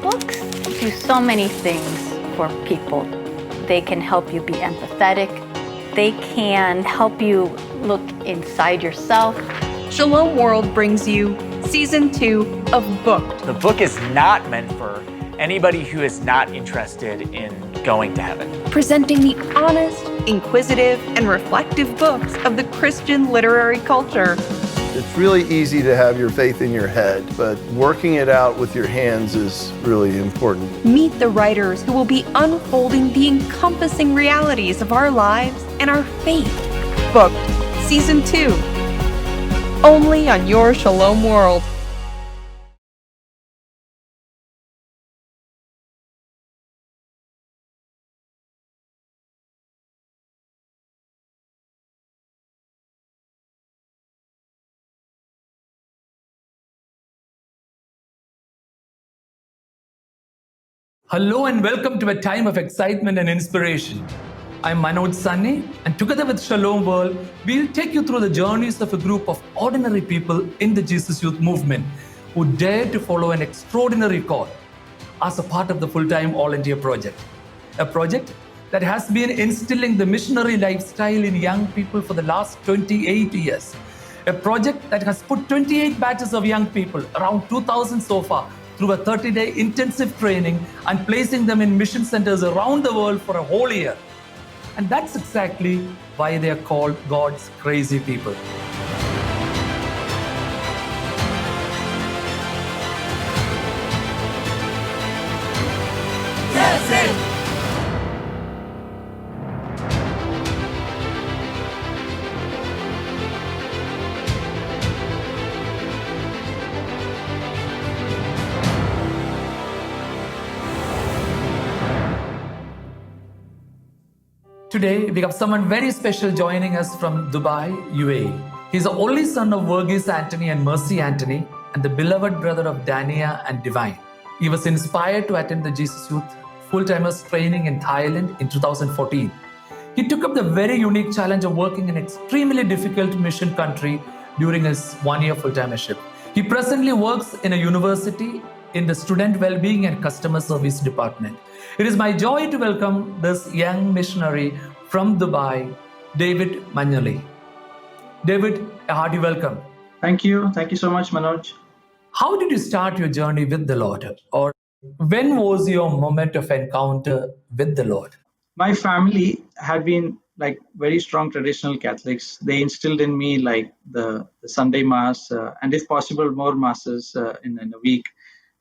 Books do so many things for people. They can help you be empathetic. They can help you look inside yourself. Shalom World brings you Season 2 of Booked. The book is not meant for anybody who is not interested in going to heaven. Presenting the honest, inquisitive, and reflective books of the Christian literary culture. It's really easy to have your faith in your head, but working it out with your hands is really important. Meet the writers who will be unfolding the encompassing realities of our lives and our faith. Booked, Season 2. Only on your Shalom World. Hello and welcome to a time of excitement and inspiration. I'm Manoj Sunny, and together with Shalom World, we'll take you through the journeys of a group of ordinary people in the Jesus Youth Movement who dared to follow an extraordinary call as a part of the full-time volunteer project. A project that has been instilling the missionary lifestyle in young people for the last 28 years. A project that has put 28 batches of young people, around 2,000 so far, through a 30-day intensive training and placing them in mission centers around the world for a whole year. And that's exactly why they are called God's crazy people. Today, we have someone very special joining us from Dubai, UAE. He's the only son of Verghese Anthony and Mercy Anthony, and the beloved brother of Dania and Divine. He was inspired to attend the Jesus Youth full-timers training in Thailand in 2014. He took up the very unique challenge of working in an extremely difficult mission country during his one-year full-timership. He presently works in a university in the student well-being and customer service department. It is my joy to welcome this young missionary from Dubai, David Manjali. David, a hearty welcome. Thank you. Thank you so much, Manoj. How did you start your journey with the Lord? Or when was your moment of encounter with the Lord? My family had been like very strong traditional Catholics. They instilled in me like the Sunday Mass and if possible more Masses in a week,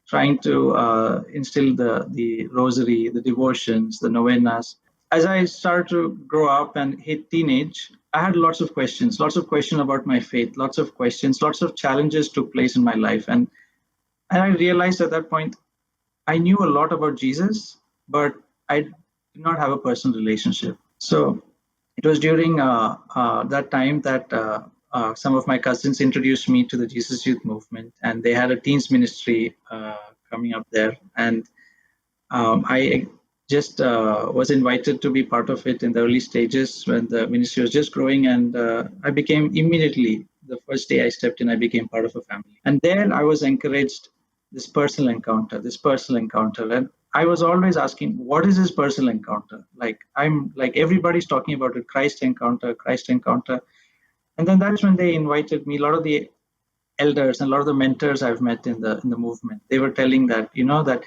trying to instill the rosary, the devotions, the novenas. As I started to grow up and hit teenage, I had lots of questions about my faith, lots of challenges took place in my life. And I realized at that point, I knew a lot about Jesus, but I did not have a personal relationship. So it was during that time that some of my cousins introduced me to the Jesus Youth Movement, and they had a teens ministry coming up there. And I just was invited to be part of it in the early stages when the ministry was just growing. And I became immediately, the first day I stepped in, I became part of a family. And then I was encouraged this personal encounter. And I was always asking, what is this personal encounter? Like everybody's talking about it, Christ encounter. And then that's when they invited me. A lot of the elders and a lot of the mentors I've met in the movement, they were telling that, that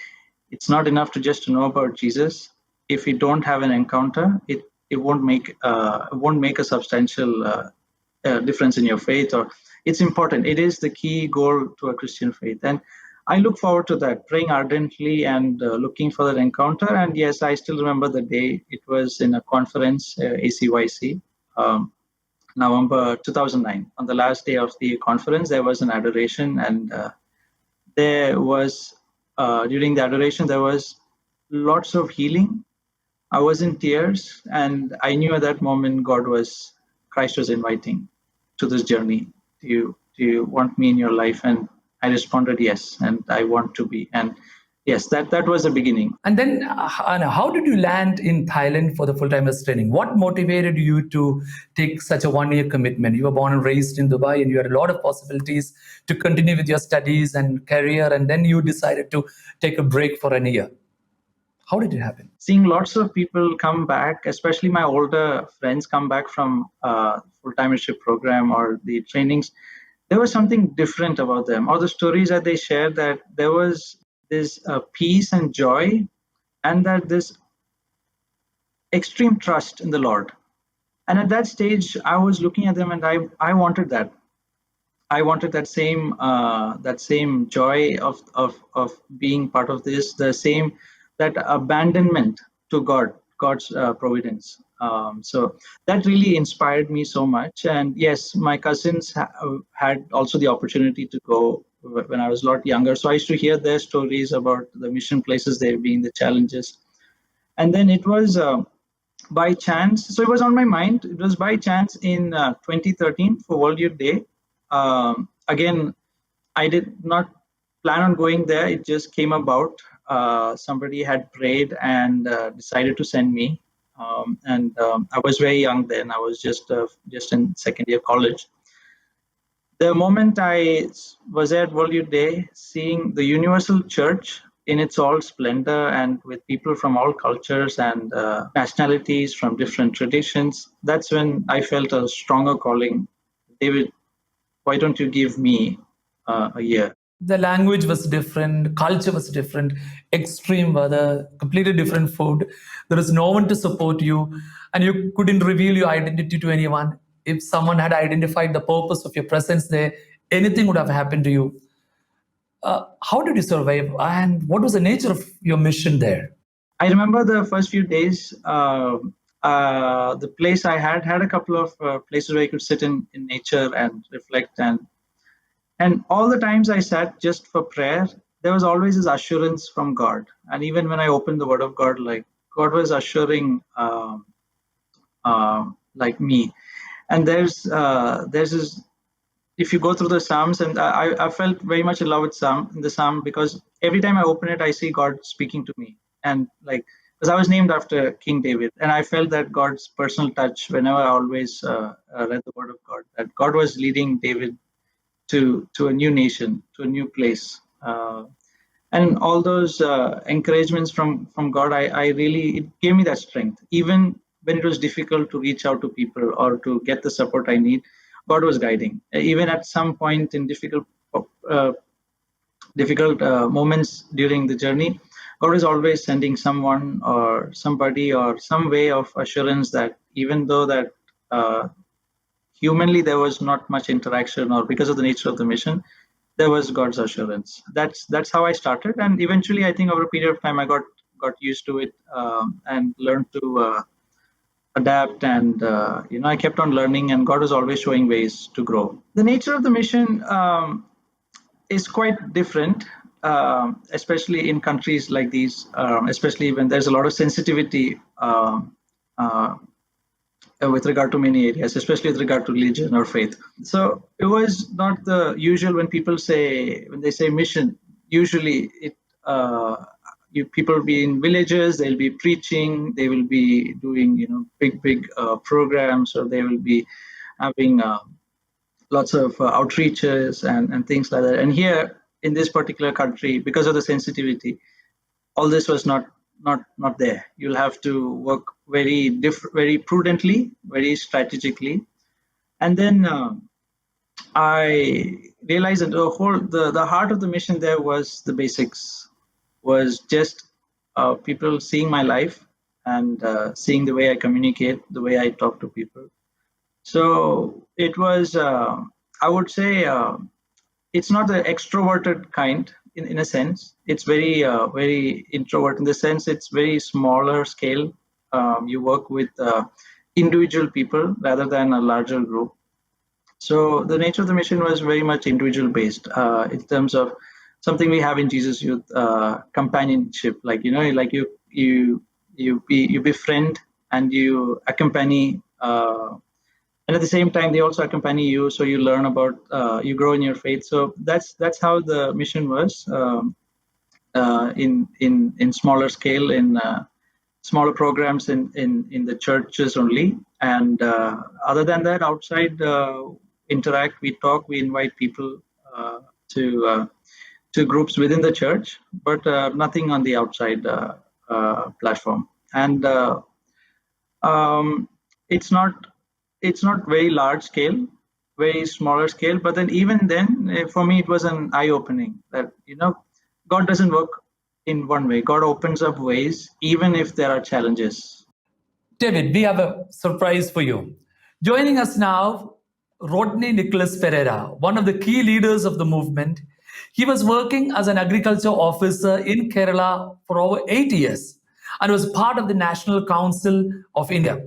it's not enough to just know about Jesus. If you don't have an encounter, it won't make a substantial difference in your faith. Or it's important. It is the key goal to a Christian faith. And I look forward to that, praying ardently and looking for that encounter. And yes, I still remember the day. It was in a conference, ACYC, November 2009. On the last day of the conference, there was an adoration, and there was, during the adoration, there was lots of healing. I was in tears, and I knew at that moment Christ was inviting to this journey. Do you want me in your life? And I responded, yes, and I want to be. And yes, that was the beginning. And then, how did you land in Thailand for the full-timers training? What motivated you to take such a one-year commitment? You were born and raised in Dubai, and you had a lot of possibilities to continue with your studies and career, and then you decided to take a break for a year. How did it happen? Seeing lots of people come back, especially my older friends come back from full-timership program or the trainings, there was something different about them. Or the stories that they shared, that there was this peace and joy, and that this extreme trust in the Lord. And at that stage, I was looking at them, and I wanted that. I wanted that same joy of being part of this, the same, that abandonment to God's providence. So that really inspired me so much. And yes, my cousins had also the opportunity to go when I was a lot younger. So I used to hear their stories about the mission places they've been, the challenges. And then it was by chance. So it was on my mind. It was by chance in 2013 for World Youth Day. Again, I did not plan on going there. It just came about. Somebody had prayed and decided to send me. I was very young then. I was just in second year college. The moment I was at World Youth Day, seeing the Universal Church in its all splendor and with people from all cultures and nationalities, from different traditions, that's when I felt a stronger calling. David, why don't you give me a year? The language was different, culture was different, extreme weather, completely different food. There was no one to support you, and you couldn't reveal your identity to anyone. If someone had identified the purpose of your presence there, anything would have happened to you. How did you survive, and what was the nature of your mission there? I remember the first few days. The place I had a couple of places where you could sit in nature and reflect, and all the times I sat just for prayer, there was always this assurance from God. And even when I opened the Word of God, like God was assuring like me. And there's this, if you go through the Psalms, and I felt very much in love with the Psalm, because every time I open it, I see God speaking to me. And like, because I was named after King David, and I felt that God's personal touch whenever I always read the Word of God, that God was leading David to a new nation, to a new place. And all those encouragements from God, I really, it gave me that strength. Even when it was difficult to reach out to people or to get the support I need, God was guiding. Even at some point in difficult moments during the journey, God is always sending someone or somebody or some way of assurance that even though that humanly there was not much interaction, or because of the nature of the mission, there was God's assurance. That's how I started, and eventually I think over a period of time I got used to it, and learned to adapt, and I kept on learning, and God was always showing ways to grow. The nature of the mission is quite different, especially in countries like these, especially when there's a lot of sensitivity with regard to many areas, especially with regard to religion or faith. So it was not the usual when they say mission. Usually, people will be in villages, they'll be preaching, they will be doing big programs, or they will be having lots of outreaches and things like that. And here in this particular country, because of the sensitivity, all this was not there. You'll have to work very prudently, very strategically. And then I realized that the heart of the mission there was the basics, was just people seeing my life and seeing the way I communicate, the way I talk to people. So it was, I would say, it's not the extroverted kind in a sense. It's very introvert in the sense it's very smaller scale. You work with individual people rather than a larger group. So the nature of the mission was very much individual based, in terms of something we have in Jesus Youth, companionship. Like like you befriend and you accompany. And at the same time, they also accompany you, so you learn about, you grow in your faith. So that's how the mission was. in smaller scale, in smaller programs in the churches only. And other than that, outside, interact, we talk, we invite people to groups within the church, but nothing on the outside platform. And it's not very large scale, very smaller scale. But then even then, for me, it was an eye opening that God doesn't work in one way. God opens up ways, even if there are challenges. David, we have a surprise for you. Joining us now, Rodney Nicholas Pereira, one of the key leaders of the movement. He was working as an agriculture officer in Kerala for over 8 years and was part of the National Council of India.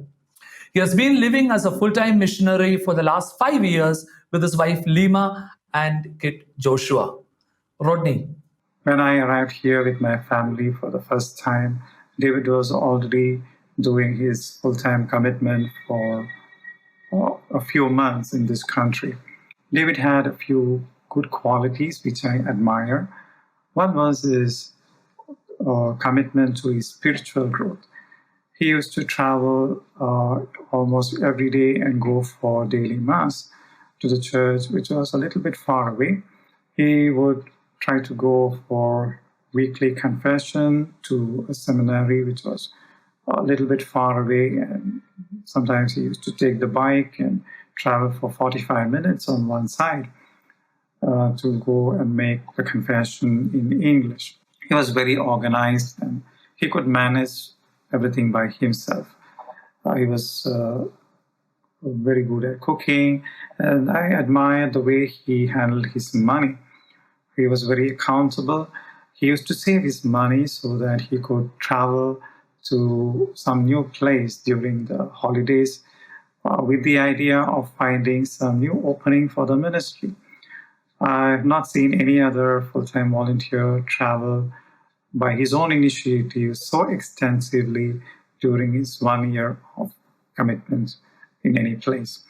He has been living as a full-time missionary for the last 5 years with his wife Lima and kid Joshua. Rodney. When I arrived here with my family for the first time, David was already doing his full-time commitment for a few months in this country. David had a few good qualities which I admire. One was his commitment to his spiritual growth. He used to travel almost every day and go for daily mass to the church, which was a little bit far away. He would try to go for weekly confession to a seminary, which was a little bit far away. And sometimes he used to take the bike and travel for 45 minutes on one side to go and make the confession in English. He was very organized and he could manage everything by himself. He was very good at cooking, and I admired the way he handled his money. He was very accountable. He used to save his money so that he could travel to some new place during the holidays with the idea of finding some new opening for the ministry. I've not seen any other full-time volunteer travel by his own initiative so extensively during his 1 year of commitment in any place.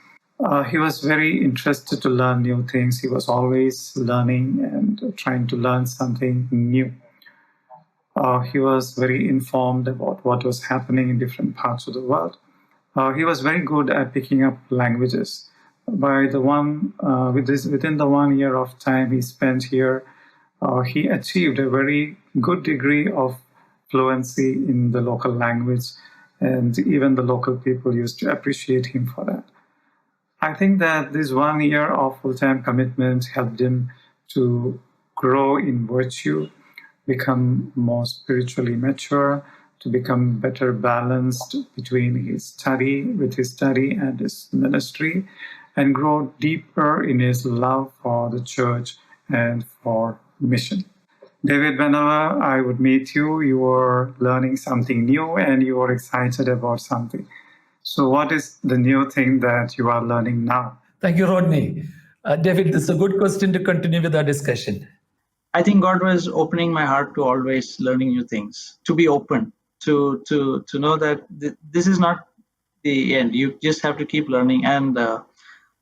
He was very interested to learn new things. He was always learning and trying to learn something new. He was very informed about what was happening in different parts of the world. He was very good at picking up languages. Within the 1 year of time he spent here, he achieved a very good degree of fluency in the local language, and even the local people used to appreciate him for that. I think that this 1 year of full-time commitment helped him to grow in virtue, become more spiritually mature, to become better balanced between his study and his ministry, and grow deeper in his love for the church and for mission. David, whenever I would meet you, you were learning something new and you were excited about something. So what is the new thing that you are learning now? Thank you, Rodney. David, this is a good question to continue with our discussion. I think God was opening my heart to always learning new things, to be open, to know that this is not the end. You just have to keep learning. And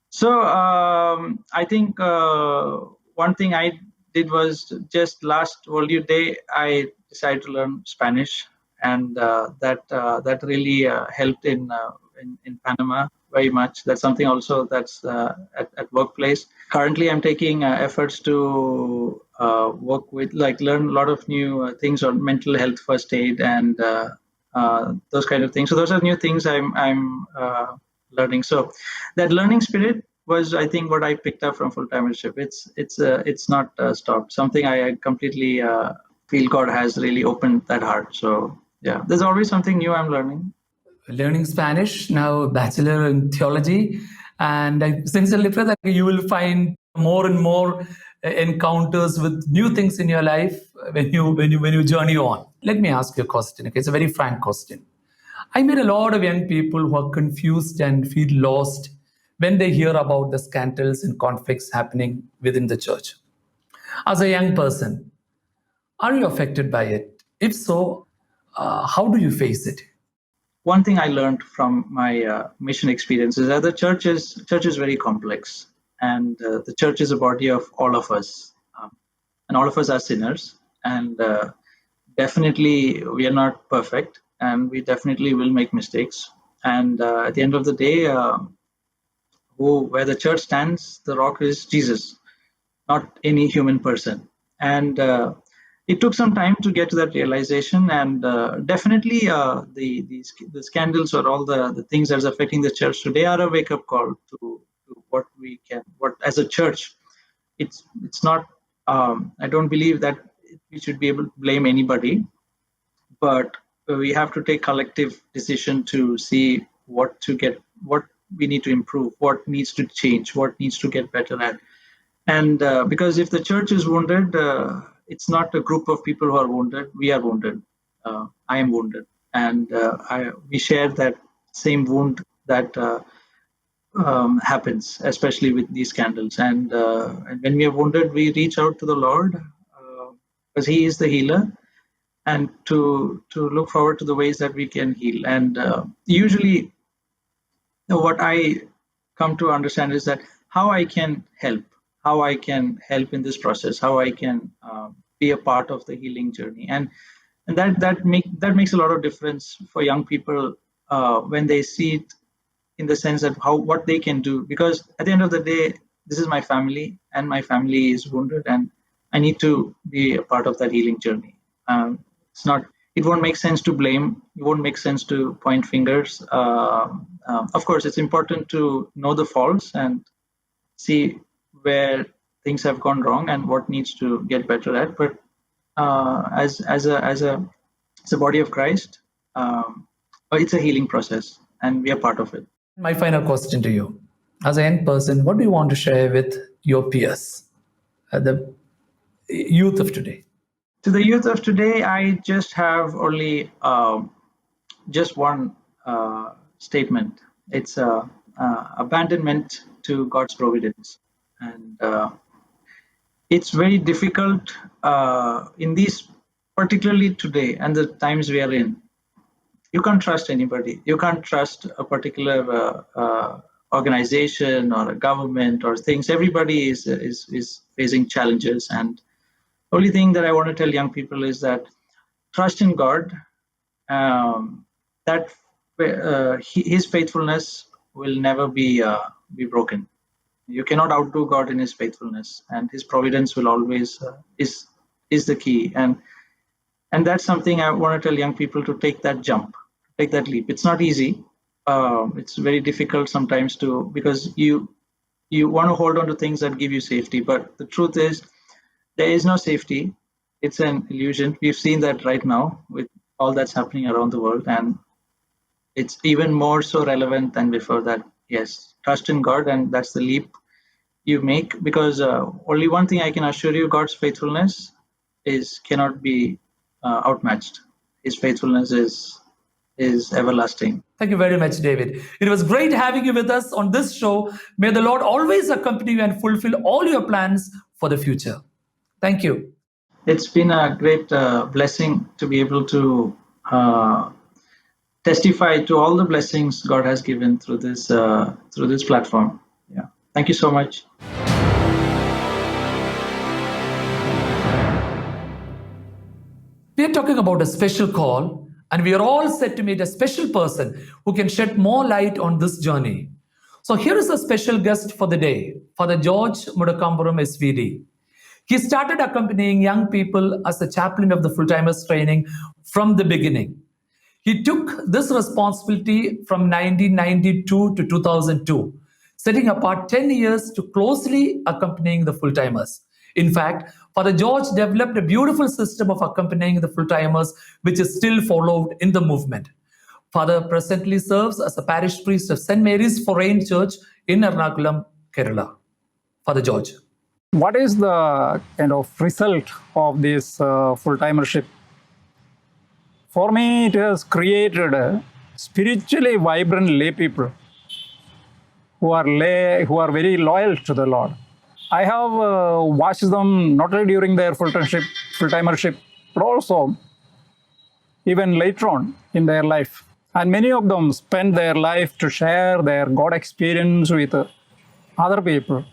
so I think one thing I did was just last World Youth Day, I decided to learn Spanish, and that really helped in Panama very much. That's something also that's at workplace. Currently, I'm taking efforts to work with, learn a lot of new things on mental health first aid and those kind of things. So those are new things I'm learning. So that learning spirit was, I think, what I picked up from full-time leadership. It's not stopped. Something I completely feel God has really opened that heart. So yeah, there's always something new I'm learning. Learning Spanish, now bachelor in theology, and I sincerely pray that you will find more and more encounters with new things in your life when you journey on. Let me ask you a question. Okay, it's a very frank question. I meet a lot of young people who are confused and feel lost when they hear about the scandals and conflicts happening within the church. As a young person, are you affected by it? If so, how do you face it? One thing I learned from my mission experience is that the church is very complex, and the church is a body of all of us, and all of us are sinners. And definitely, we are not perfect, and we definitely will make mistakes. And at the end of the day, where the church stands, the rock is Jesus, not any human person. And it took some time to get to that realization. And definitely, the scandals or all the things that's affecting the church today are a wake up call to what as a church. It's not. I don't believe that we should be able to blame anybody, but we have to take collective decision to see what we need to improve, what needs to change, what needs to get better at. And because if the church is wounded, it's not a group of people who are wounded. We are wounded. I am wounded, and we share that same wound that happens, especially with these scandals. And when we are wounded, we reach out to the Lord because He is the healer, and to look forward to the ways that we can heal. And usually, what I come to understand is that how I can help in this process, how I can be a part of the healing journey, and that makes a lot of difference for young people when they see it in the sense that what they can do. Because at the end of the day, this is my family, and my family is wounded, and I need to be a part of that healing journey. It's not. It won't make sense to blame. It won't make sense to point fingers. Of course, it's important to know the faults and see where things have gone wrong and what needs to get better at. But as a body of Christ, it's a healing process, and we are part of it. My final question to you. As a young person, what do you want to share with your peers, the youth of today? To the youth of today, I just have only just one statement. It's abandonment to God's providence. And it's very difficult in these, particularly today and the times we are in. You can't trust anybody. You can't trust a particular organization or a government or things. Everybody is facing challenges, and only thing that I want to tell young people is that trust in God. That His faithfulness will never be broken. You cannot outdo God in His faithfulness, and His providence will always is the key. And that's something I want to tell young people, to take that jump, take that leap. It's not easy. It's very difficult sometimes because you want to hold on to things that give you safety, but the truth is there is no safety. It's an illusion. We've seen that right now with all that's happening around the world, and it's even more so relevant than before. That yes, trust in God, and that's the leap you make. Because only one thing I can assure you: God's faithfulness cannot be outmatched. His faithfulness is everlasting. Thank you very much, David. It was great having you with us on this show. May the Lord always accompany you and fulfill all your plans for the future. Thank you. It's been a great blessing to be able to testify to all the blessings God has given through this platform. Yeah, thank you so much. We are talking about a special call, and we are all set to meet a special person who can shed more light on this journey. So here is a special guest for the day, Father George Mudakampuram SVD. He started accompanying young people as the chaplain of the full-timers training from the beginning. He took this responsibility from 1992 to 2002, setting apart 10 years to closely accompanying the full-timers. In fact, Father George developed a beautiful system of accompanying the full-timers, which is still followed in the movement. Father presently serves as a parish priest of St. Mary's Foreign Church in Ernakulam, Kerala. Father George. What is the kind of result of this full-timership? For me, it has created spiritually vibrant lay people who are very loyal to the Lord. I have watched them not only during their full-timership, but also even later on in their life. And many of them spend their life to share their God experience with other people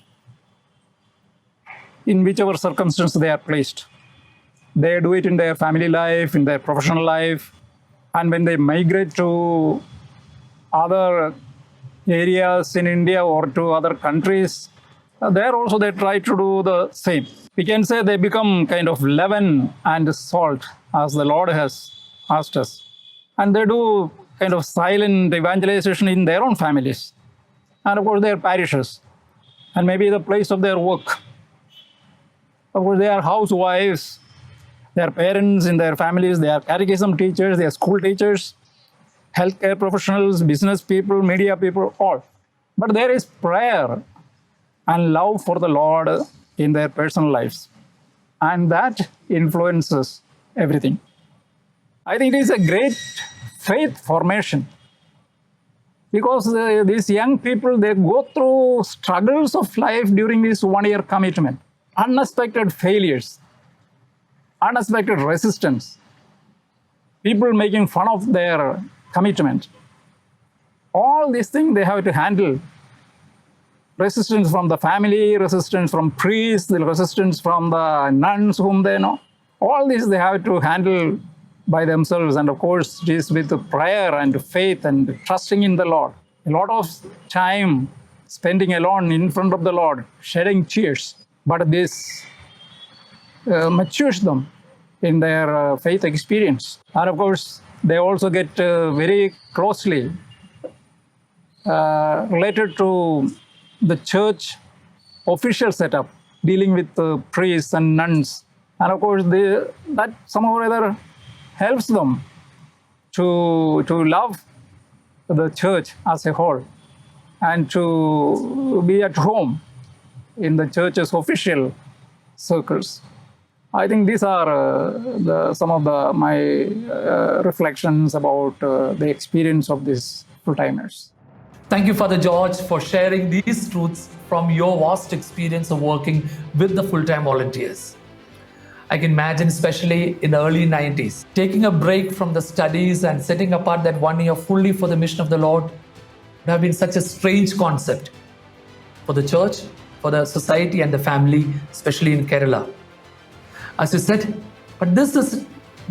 in whichever circumstance they are placed. They do it in their family life, in their professional life. And when they migrate to other areas in India or to other countries, there also they try to do the same. We can say they become kind of leaven and salt as the Lord has asked us. And they do kind of silent evangelization in their own families. And of course, their parishes. And maybe the place of their work. Of course, they are housewives. They are parents in their families. They are catechism teachers. They are school teachers, healthcare professionals, business people, media people, all. But there is prayer and love for the Lord in their personal lives. And that influences everything. I think it is a great faith formation because these young people, they go through struggles of life during this 1-year commitment, unexpected failures, unexpected resistance, people making fun of their commitment. All these things they have to handle. Resistance from the family, resistance from priests, the resistance from the nuns whom they know. All this they have to handle by themselves. And of course, it is with prayer and faith and trusting in the Lord. A lot of time spending alone in front of the Lord, shedding tears. But this matures them in their faith experience. And of course, they also get very closely related to the church official setup, dealing with priests and nuns. And of course, that somehow or other helps them to love the church as a whole and to be at home in the church's official circles. I think these are some of my reflections about the experience of these full-timers. Thank you, Father George, for sharing these truths from your vast experience of working with the full-time volunteers. I can imagine, especially in the early 90s, taking a break from the studies and setting apart that 1 year fully for the mission of the Lord would have been such a strange concept for the church, for the society and the family, especially in Kerala. As you said, but this has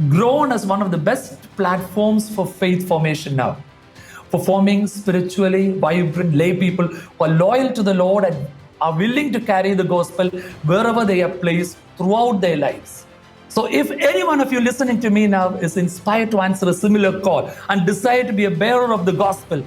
grown as one of the best platforms for faith formation now. For forming spiritually vibrant lay people who are loyal to the Lord and are willing to carry the gospel wherever they are placed throughout their lives. So if any one of you listening to me now is inspired to answer a similar call and decide to be a bearer of the gospel,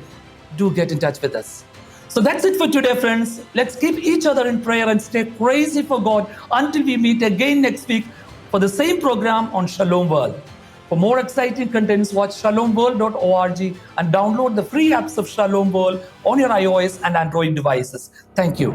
do get in touch with us. So that's it for today, friends. Let's keep each other in prayer and stay crazy for God until we meet again next week for the same program on Shalom World. For more exciting contents, watch shalomworld.org and download the free apps of Shalom World on your iOS and Android devices. Thank you.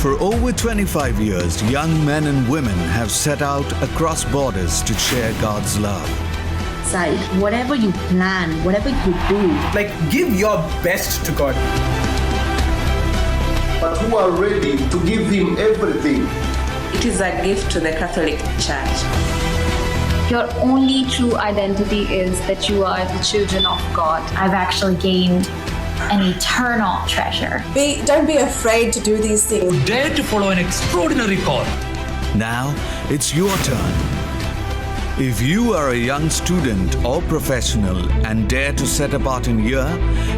For over 25 years, young men and women have set out across borders to share God's love. Side, whatever you plan, whatever you do, give your best to God. But who are ready to give Him everything? It is a gift to the Catholic Church. Your only true identity is that you are the children of God. I've actually gained an eternal treasure. Don't be afraid to do these things. Dare to follow an extraordinary call. Now it's your turn. If you are a young student or professional and dare to set apart in year,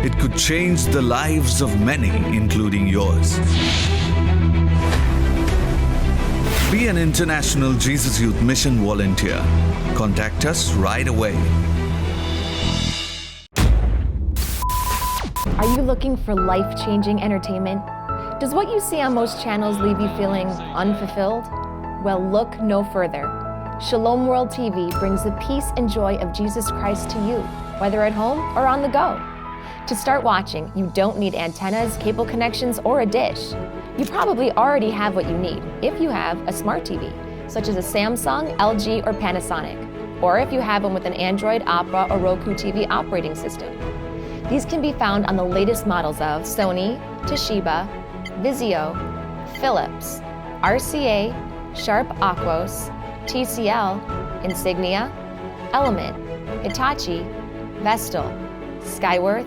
it could change the lives of many, including yours. Be an International Jesus Youth Mission volunteer. Contact us right away. Are you looking for life-changing entertainment? Does what you see on most channels leave you feeling unfulfilled? Well, look no further. Shalom World TV brings the peace and joy of Jesus Christ to you, whether at home or on the go. To start watching, you don't need antennas, cable connections, or a dish. You probably already have what you need if you have a smart TV, such as a Samsung, LG, or Panasonic, or if you have one with an Android, Opera, or Roku TV operating system. These can be found on the latest models of Sony, Toshiba, Vizio, Philips, RCA, Sharp Aquos, TCL, Insignia, Element, Hitachi, Vestal, Skyworth,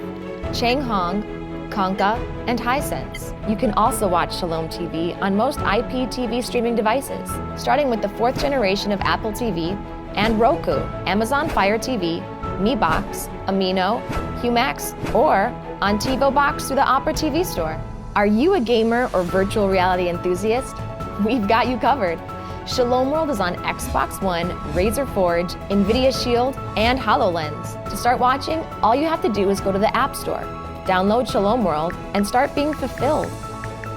Changhong, Konka, and Hisense. You can also watch Shalom TV on most IPTV streaming devices, starting with the 4th generation of Apple TV and Roku, Amazon Fire TV, Mi Box, Amino, Humax, or on TiVo Box through the Opera TV store. Are you a gamer or virtual reality enthusiast? We've got you covered. Shalom World is on Xbox One, Razer Forge, Nvidia Shield, and HoloLens. To start watching, all you have to do is go to the App Store, download Shalom World, and start being fulfilled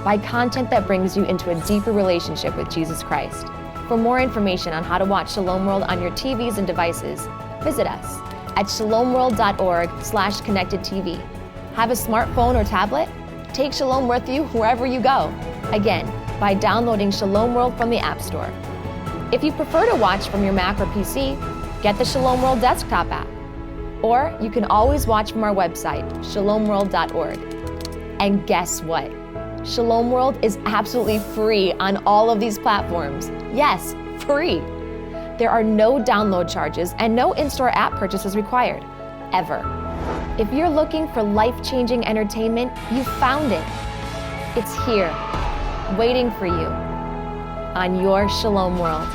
by content that brings you into a deeper relationship with Jesus Christ. For more information on how to watch Shalom World on your TVs and devices, visit us at shalomworld.org/connectedtv. Have a smartphone or tablet? Take Shalom with you wherever you go. Again, by downloading Shalom World from the App Store. If you prefer to watch from your Mac or PC, get the Shalom World desktop app. Or you can always watch from our website, shalomworld.org. And guess what? Shalom World is absolutely free on all of these platforms. Yes, free. There are no download charges and no in-store app purchases required, ever. If you're looking for life-changing entertainment, you found it. It's here, waiting for you on your Shalom World.